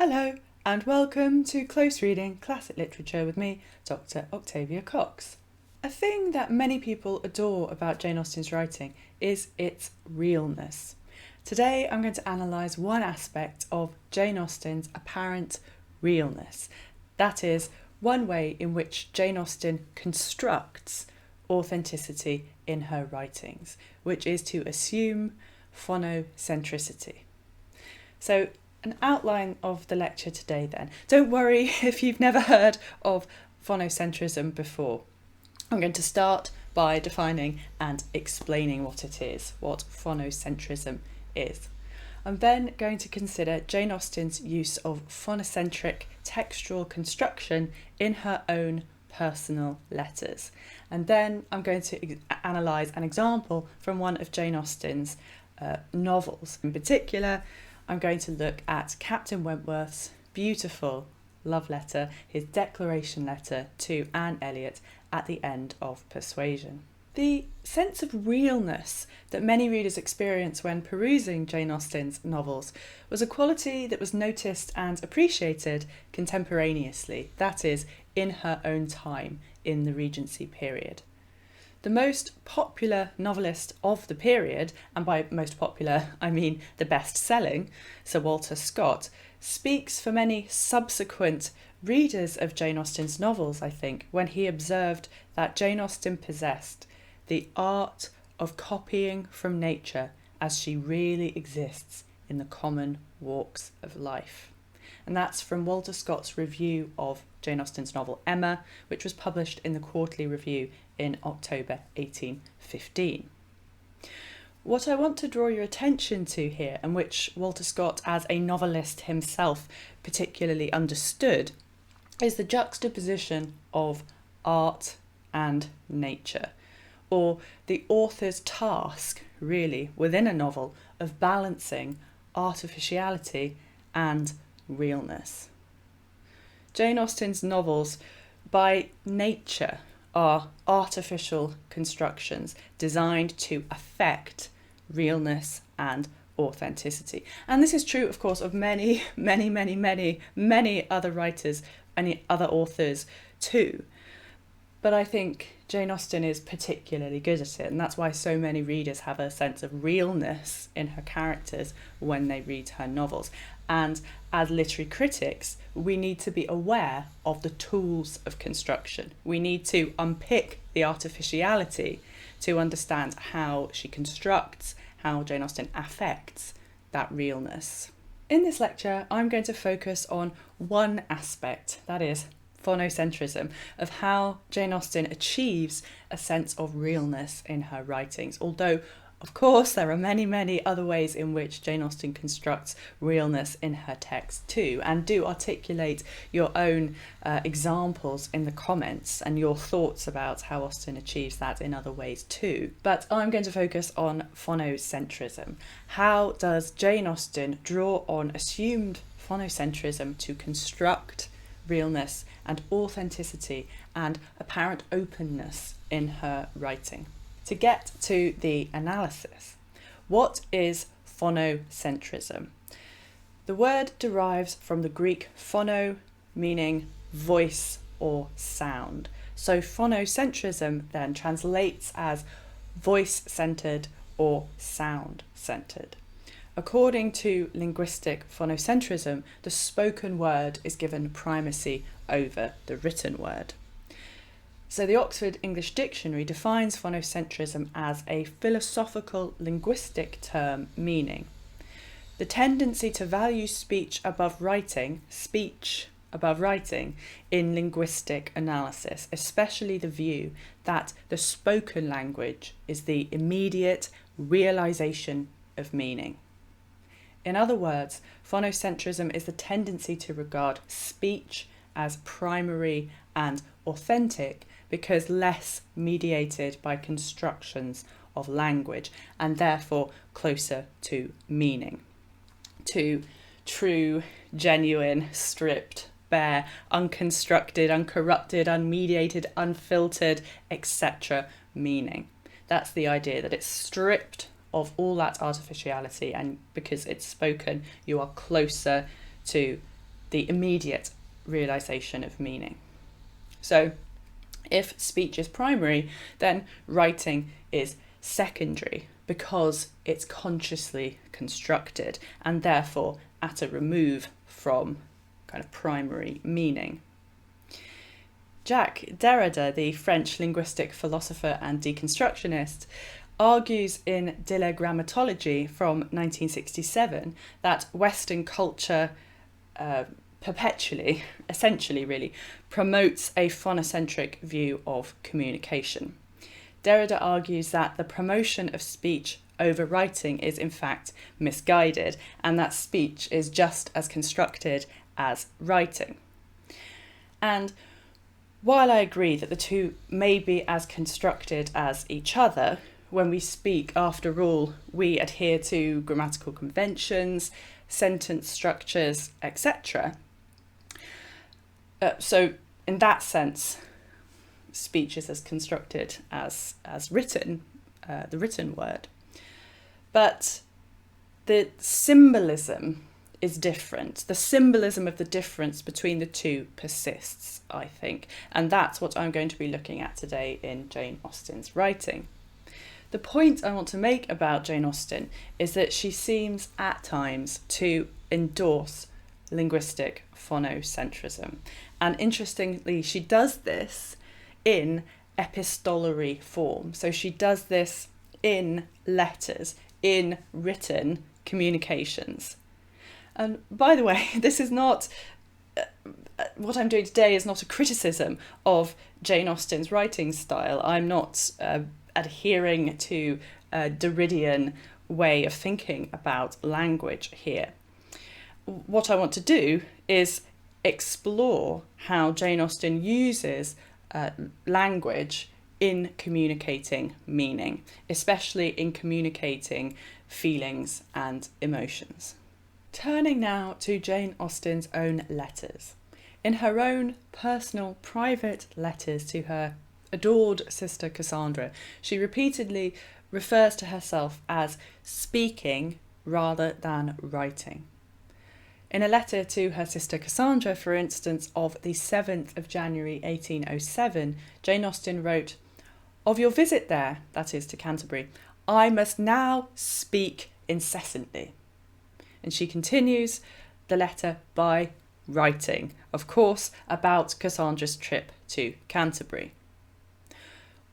Hello and welcome to Close Reading Classic Literature with me, Dr. Octavia Cox. A thing that many people adore about Jane Austen's writing is its realness. Today I'm going to analyse one aspect of Jane Austen's apparent realness. That is, one way in which Jane Austen constructs authenticity in her writings, which is to assume phonocentricity. So, an outline of the lecture today then. Don't worry if you've never heard of phonocentrism before. I'm going to start by defining and explaining what it is, what phonocentrism is. I'm then going to consider Jane Austen's use of phonocentric textual construction in her own personal letters. And then I'm going to analyse an example from one of Jane Austen's novels. In particular, I'm going to look at Captain Wentworth's beautiful love letter, his declaration letter to Anne Elliot at the end of Persuasion. The sense of realness that many readers experience when perusing Jane Austen's novels was a quality that was noticed and appreciated contemporaneously, that is, in her own time in the Regency period. The most popular novelist of the period, and by most popular I mean the best-selling, Sir Walter Scott, speaks for many subsequent readers of Jane Austen's novels, I think, when he observed that Jane Austen possessed the art of copying from nature as she really exists in the common walks of life. And that's from Walter Scott's review of Jane Austen's novel Emma, which was published in the Quarterly Review in October 1815. What I want to draw your attention to here, and which Walter Scott as a novelist himself particularly understood, is the juxtaposition of art and nature, or the author's task, really, within a novel of balancing artificiality and realness. Jane Austen's novels, by nature, are artificial constructions designed to affect realness and authenticity. And this is true, of course, of many other writers and other authors too. But I think Jane Austen is particularly good at it, and that's why so many readers have a sense of realness in her characters when they read her novels. And as literary critics, we need to be aware of the tools of construction. We need to unpick the artificiality to understand how she constructs, how Jane Austen affects that realness. In this lecture, I'm going to focus on one aspect, that is, phonocentrism, of how Jane Austen achieves a sense of realness in her writings, although of course there are many other ways in which Jane Austen constructs realness in her text too, and do articulate your own examples in the comments and your thoughts about how Austen achieves that in other ways too. But I'm going to focus on phonocentrism. How does Jane Austen draw on assumed phonocentrism to construct realness and authenticity and apparent openness in her writing? To get to the analysis, what is phonocentrism? The word derives from the Greek phono, meaning voice or sound. So phonocentrism then translates as voice-centred or sound-centred. According to linguistic phonocentrism, the spoken word is given primacy over the written word. So the Oxford English Dictionary defines phonocentrism as a philosophical linguistic term meaning the tendency to value speech above writing in linguistic analysis, especially the view that the spoken language is the immediate realization of meaning. In other words, phonocentrism is the tendency to regard speech as primary and authentic because less mediated by constructions of language and therefore closer to meaning, to true, genuine, stripped, bare, unconstructed, uncorrupted, unmediated, unfiltered, etc. meaning. That's the idea, that it's stripped of all that artificiality, and because it's spoken, you are closer to the immediate realisation of meaning. So if speech is primary, then writing is secondary because it's consciously constructed and therefore at a remove from kind of primary meaning. Jacques Derrida, the French linguistic philosopher and deconstructionist, argues in De la Grammatologie from 1967 that Western culture essentially really, promotes a phonocentric view of communication. Derrida argues that the promotion of speech over writing is in fact misguided and that speech is just as constructed as writing. And while I agree that the two may be as constructed as each other, when we speak, after all, we adhere to grammatical conventions, sentence structures, etc. So in that sense, speech is as constructed as written, the written word. But the symbolism is different. The symbolism of the difference between the two persists, I think. And that's what I'm going to be looking at today in Jane Austen's writing. The point I want to make about Jane Austen is that she seems at times to endorse linguistic phonocentrism. And interestingly, she does this in epistolary form. So she does this in letters, in written communications. And by the way, this is not, what I'm doing today is not a criticism of Jane Austen's writing style. I'm not adhering to a Derridian way of thinking about language here. What I want to do is explore how Jane Austen uses language in communicating meaning, especially in communicating feelings and emotions. Turning now to Jane Austen's own letters. In her own personal, private letters to her adored sister Cassandra, she repeatedly refers to herself as speaking rather than writing. In a letter to her sister Cassandra, for instance, of the 7th of January 1807, Jane Austen wrote, "Of your visit there," that is to Canterbury, "I must now speak incessantly." And she continues the letter by writing, of course, about Cassandra's trip to Canterbury.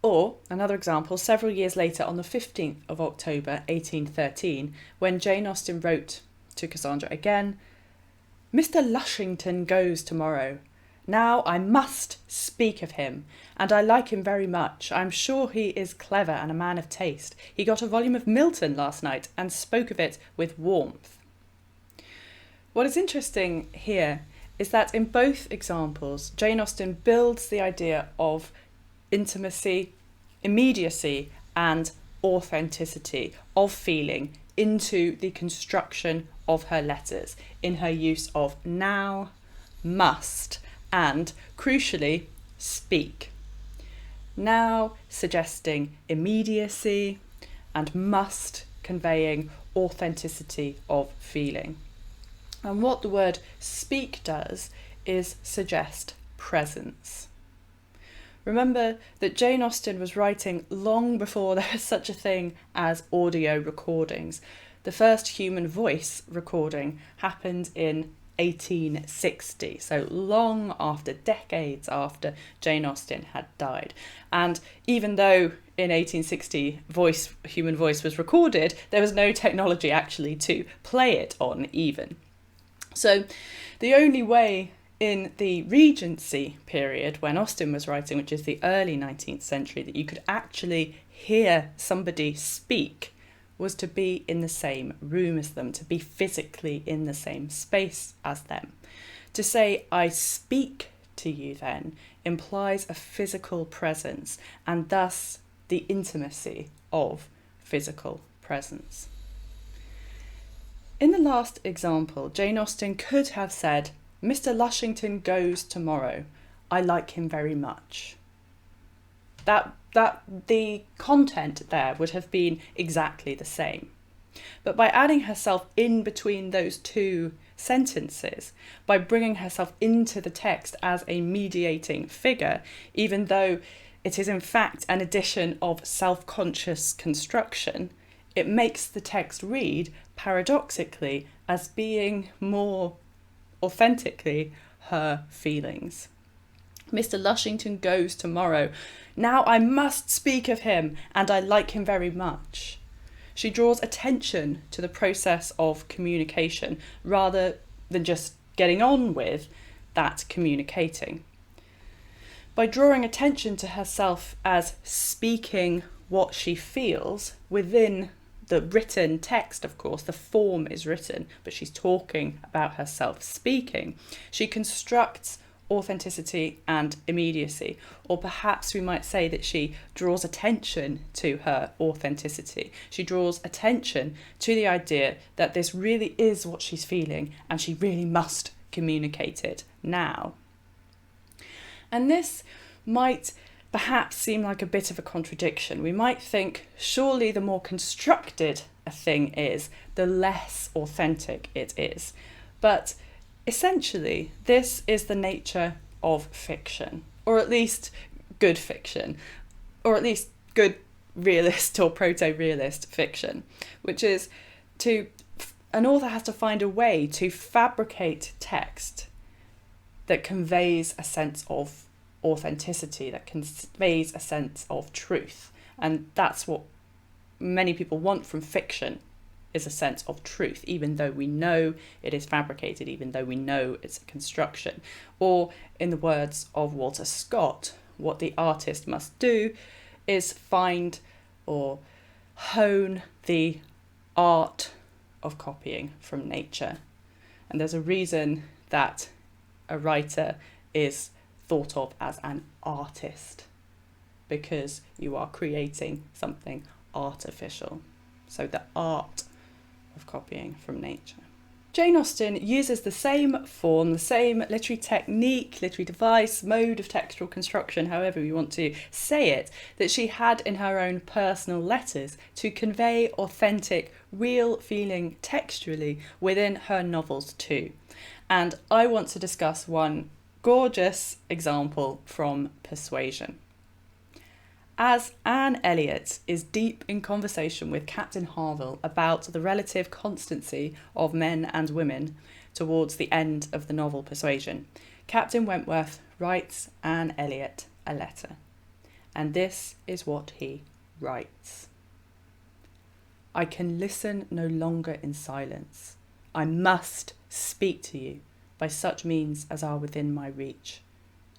Or, another example, several years later on the 15th of October 1813, when Jane Austen wrote to Cassandra again, "Mr. Lushington goes tomorrow. Now I must speak of him, and I like him very much. I'm sure he is clever and a man of taste. He got a volume of Milton last night and spoke of it with warmth." What is interesting here is that in both examples, Jane Austen builds the idea of intimacy, immediacy, and authenticity of feeling into the construction of her letters in her use of now, must, and, crucially, speak. Now suggesting immediacy and must conveying authenticity of feeling. And what the word speak does is suggest presence. Remember that Jane Austen was writing long before there was such a thing as audio recordings. The first human voice recording happened in 1860, so long after, decades after Jane Austen had died. And even though in 1860 human voice was recorded, there was no technology actually to play it on even. So the only way in the Regency period, when Austen was writing, which is the early 19th century, that you could actually hear somebody speak was to be in the same room as them, to be physically in the same space as them. To say, "I speak to you," then, implies a physical presence, and thus the intimacy of physical presence. In the last example, Jane Austen could have said, "Mr. Lushington goes tomorrow. I like him very much." That the content there would have been exactly the same. But by adding herself in between those two sentences, by bringing herself into the text as a mediating figure, even though it is in fact an addition of self-conscious construction. It makes the text read, paradoxically, as being more authentically her feelings. Mr. Lushington goes tomorrow. Now I must speak of him, and I like him very much. She draws attention to the process of communication rather than just getting on with that communicating. By drawing attention to herself as speaking what she feels within the written text, of course, the form is written, but she's talking about herself speaking. She constructs authenticity and immediacy, or perhaps we might say that she draws attention to her authenticity. She draws attention to the idea that this really is what she's feeling and she really must communicate it now. And this might perhaps seem like a bit of a contradiction. We might think, surely the more constructed a thing is, the less authentic it is. But essentially, this is the nature of fiction, or at least good fiction, or at least good realist or proto-realist fiction, which is an author has to find a way to fabricate text that conveys a sense of authenticity, that conveys a sense of truth. And that's what many people want from fiction, is a sense of truth, even though we know it is fabricated, even though we know it's a construction. Or, in the words of Walter Scott, what the artist must do is find or hone the art of copying from nature. And there's a reason that a writer is thought of as an artist, because you are creating something artificial. So the art of copying from nature. Jane Austen uses the same form, the same literary technique, literary device, mode of textual construction, however you want to say it, that she had in her own personal letters to convey authentic, real feeling textually within her novels too. And I want to discuss one gorgeous example from Persuasion. As Anne Elliot is deep in conversation with Captain Harville about the relative constancy of men and women towards the end of the novel Persuasion, Captain Wentworth writes Anne Elliot a letter. And this is what he writes. I can listen no longer in silence. I must speak to you by such means as are within my reach.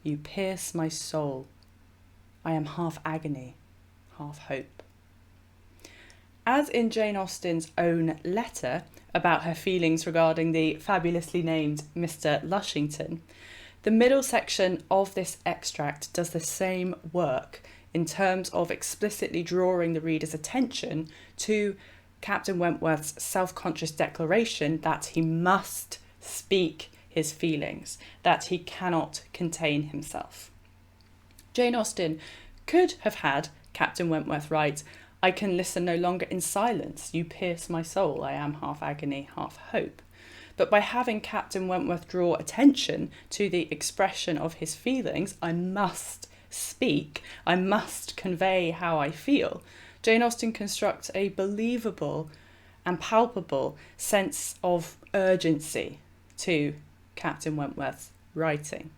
You pierce my soul. I am half agony, half hope. As in Jane Austen's own letter about her feelings regarding the fabulously named Mr. Lushington, the middle section of this extract does the same work in terms of explicitly drawing the reader's attention to Captain Wentworth's self-conscious declaration that he must speak his feelings, that he cannot contain himself. Jane Austen could have had Captain Wentworth write, I can listen no longer in silence, you pierce my soul, I am half agony, half hope. But by having Captain Wentworth draw attention to the expression of his feelings, I must speak, I must convey how I feel, Jane Austen constructs a believable and palpable sense of urgency to Captain Wentworth's writing.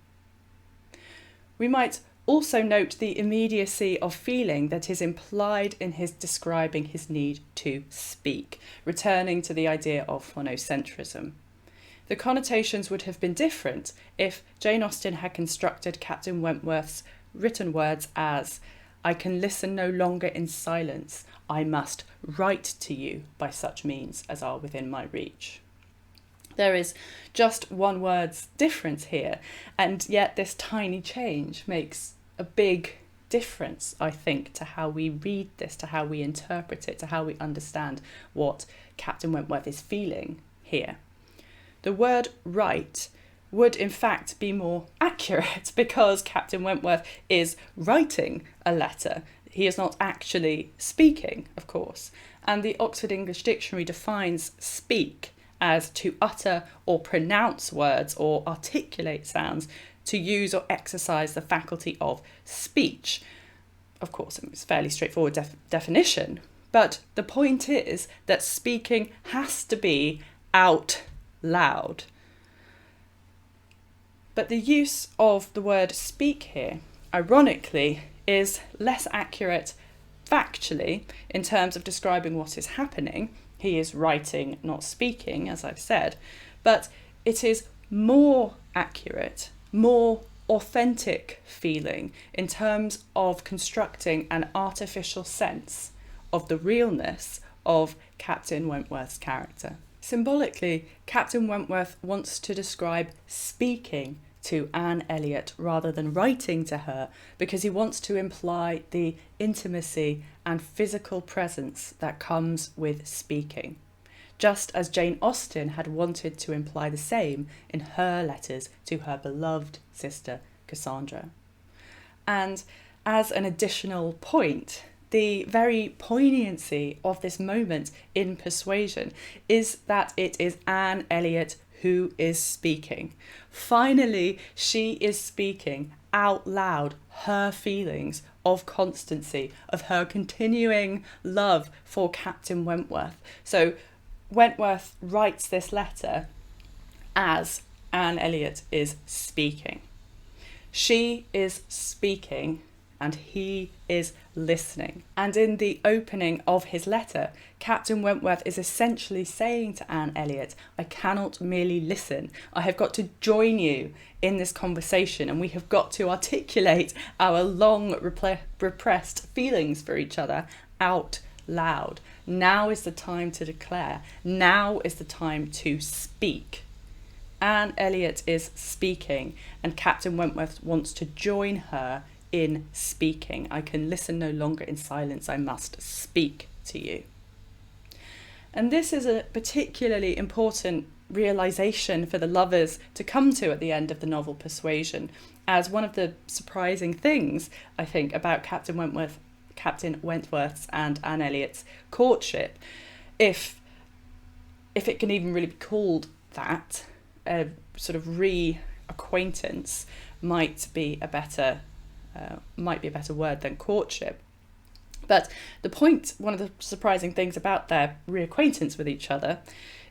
We might also note the immediacy of feeling that is implied in his describing his need to speak, returning to the idea of phonocentrism. The connotations would have been different if Jane Austen had constructed Captain Wentworth's written words as, I can listen no longer in silence, I must write to you by such means as are within my reach. There is just one word's difference here, and yet this tiny change makes a big difference, I think, to how we read this, to how we interpret it, to how we understand what Captain Wentworth is feeling here. The word write would in fact be more accurate because Captain Wentworth is writing a letter. He is not actually speaking, of course, and the Oxford English Dictionary defines speak as to utter or pronounce words or articulate sounds, to use or exercise the faculty of speech. Of course, it's a fairly straightforward definition, but the point is that speaking has to be out loud. But the use of the word speak here, ironically, is less accurate factually in terms of describing what is happening. He is writing, not speaking, as I've said, but it is more accurate, more authentic feeling in terms of constructing an artificial sense of the realness of Captain Wentworth's character. Symbolically, Captain Wentworth wants to describe speaking to Anne Elliot rather than writing to her, because he wants to imply the intimacy and physical presence that comes with speaking, just as Jane Austen had wanted to imply the same in her letters to her beloved sister Cassandra. And as an additional point, the very poignancy of this moment in Persuasion is that it is Anne Elliot who is speaking. Finally, she is speaking out loud her feelings of constancy, of her continuing love for Captain Wentworth. So Wentworth writes this letter as Anne Elliot is speaking. She is speaking and he is listening. And in the opening of his letter, Captain Wentworth is essentially saying to Anne Elliot, I cannot merely listen. I have got to join you in this conversation, and we have got to articulate our long repressed feelings for each other out loud. Now is the time to declare. Now is the time to speak. Anne Elliot is speaking, and Captain Wentworth wants to join her in speaking. I can listen no longer in silence. I must speak to you. And this is a particularly important realisation for the lovers to come to at the end of the novel Persuasion, as one of the surprising things, I think, about Captain Wentworth's and Anne Elliot's courtship, if it can even really be called that, a sort of re-acquaintance might be a better word than courtship. But one of the surprising things about their reacquaintance with each other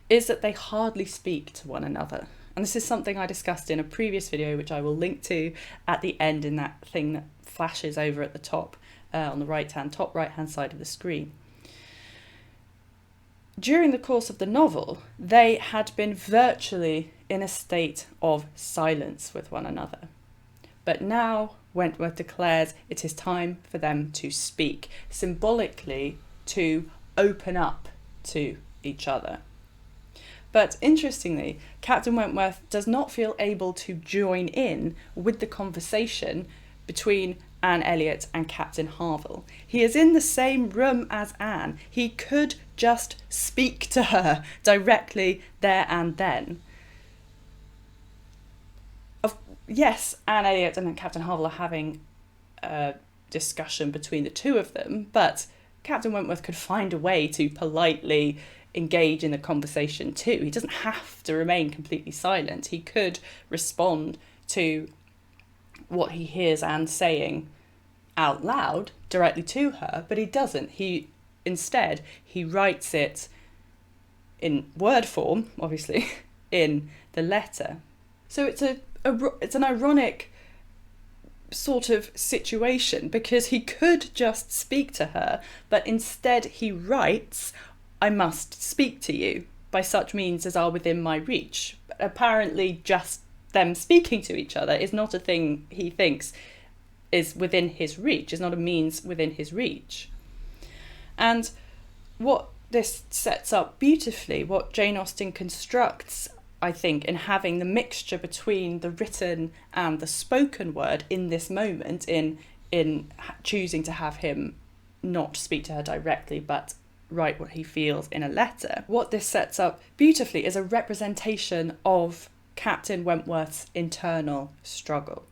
is that they hardly speak to one another. And this is something I discussed in a previous video, which I will link to at the end in that thing that flashes over at the top, on the top right hand side of the screen. During the course of the novel, they had been virtually in a state of silence with one another. But now Wentworth declares it is time for them to speak, symbolically to open up to each other. But interestingly, Captain Wentworth does not feel able to join in with the conversation between Anne Elliot and Captain Harville. He is in the same room as Anne. He could just speak to her directly there and then. Yes, Anne Elliot and Captain Harville are having a discussion between the two of them, but Captain Wentworth could find a way to politely engage in the conversation too. He doesn't have to remain completely silent. He could respond to what he hears Anne saying out loud directly to her, but he doesn't. Instead he writes it in word form, obviously, in the letter. So it's an ironic sort of situation, because he could just speak to her, but instead he writes, I must speak to you by such means as are within my reach. But apparently just them speaking to each other is not a thing he thinks is within his reach, is not a means within his reach. And what this sets up beautifully, what Jane Austen constructs, I think, in having the mixture between the written and the spoken word in this moment, in choosing to have him not speak to her directly but write what he feels in a letter. What this sets up beautifully is a representation of Captain Wentworth's internal struggle.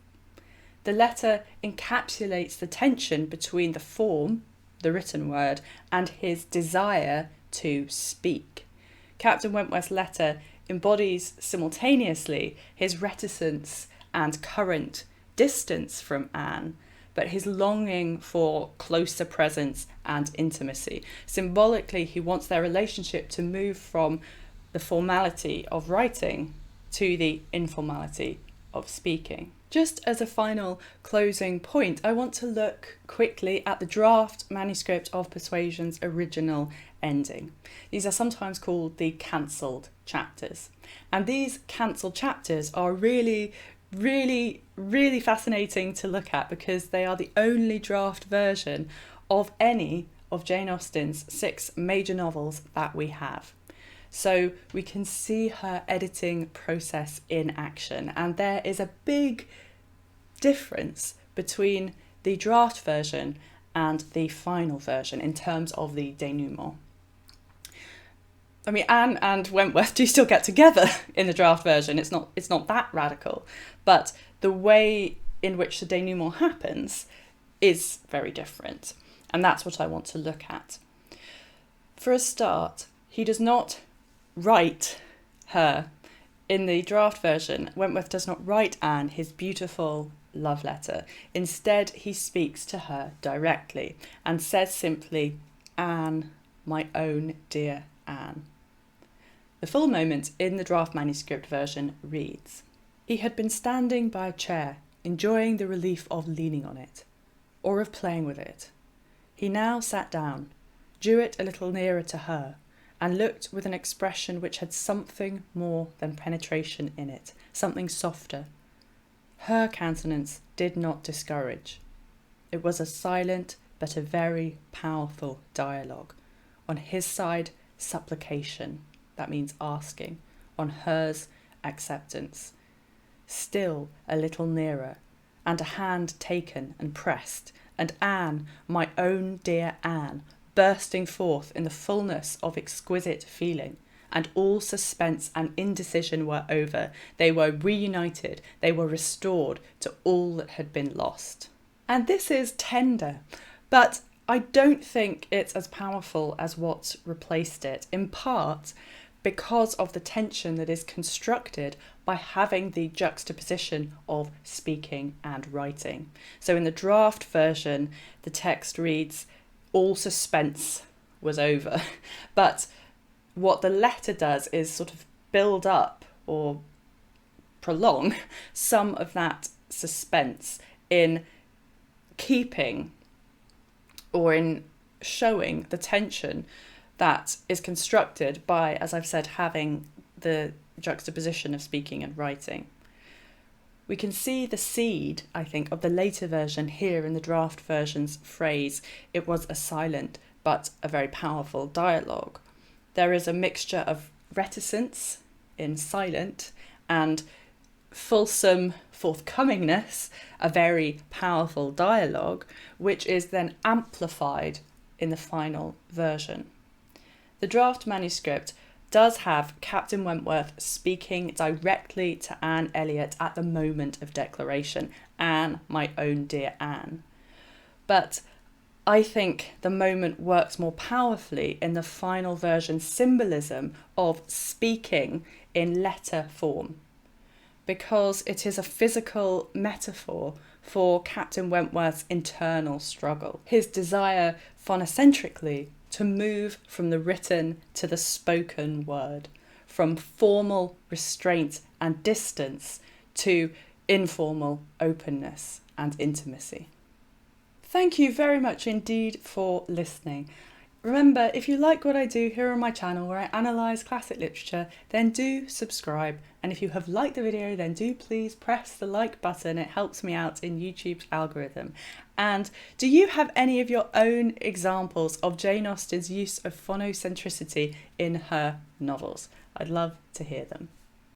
The letter encapsulates the tension between the form, the written word, and his desire to speak. Captain Wentworth's letter embodies simultaneously his reticence and current distance from Anne, but his longing for closer presence and intimacy. Symbolically, he wants their relationship to move from the formality of writing to the informality of speaking. Just as a final closing point, I want to look quickly at the draft manuscript of Persuasion's original ending. These are sometimes called the cancelled chapters. And these cancelled chapters are really fascinating to look at, because they are the only draft version of any of Jane Austen's 6 major novels that we have. So we can see her editing process in action, and there is a big difference between the draft version and the final version in terms of the denouement. I mean, Anne and Wentworth do still get together in the draft version. It's not that radical, but the way in which the denouement happens is very different, and that's what I want to look at. For a start, he does not write her. In the draft version, Wentworth does not write Anne his beautiful love letter. Instead, he speaks to her directly and says simply, "Anne, my own dear Anne." The full moment in the draft manuscript version reads, "He had been standing by a chair, enjoying the relief of leaning on it, or of playing with it. He now sat down, drew it a little nearer to her, and looked with an expression which had something more than penetration in it, something softer. Her countenance did not discourage. It was a silent but a very powerful dialogue. On his side, supplication, that means asking. On hers, acceptance. Still a little nearer, and a hand taken and pressed, and Anne, my own dear Anne, bursting forth in the fullness of exquisite feeling, and all suspense and indecision were over. They were reunited, they were restored to all that had been lost." And this is tender, but I don't think it's as powerful as what replaced it, in part because of the tension that is constructed by having the juxtaposition of speaking and writing. So in the draft version, the text reads, "All suspense was over." But what the letter does is sort of build up or prolong some of that suspense in keeping or in showing the tension that is constructed by, as I've said, having the juxtaposition of speaking and writing. We can see the seed, I think, of the later version here in the draft version's phrase, "It was a silent but a very powerful dialogue." There is a mixture of reticence in silent and fulsome forthcomingness, a very powerful dialogue, which is then amplified in the final version. The draft manuscript does have Captain Wentworth speaking directly to Anne Elliot at the moment of declaration, "Anne, my own dear Anne." But I think the moment works more powerfully in the final version symbolism of speaking in letter form, because it is a physical metaphor for Captain Wentworth's internal struggle, his desire phonocentrically to move from the written to the spoken word, from formal restraint and distance to informal openness and intimacy. Thank you very much indeed for listening. Remember, if you like what I do here on my channel where I analyse classic literature, then do subscribe. And if you have liked the video, then do please press the like button. It helps me out in YouTube's algorithm. And do you have any of your own examples of Jane Austen's use of phonocentricity in her novels? I'd love to hear them.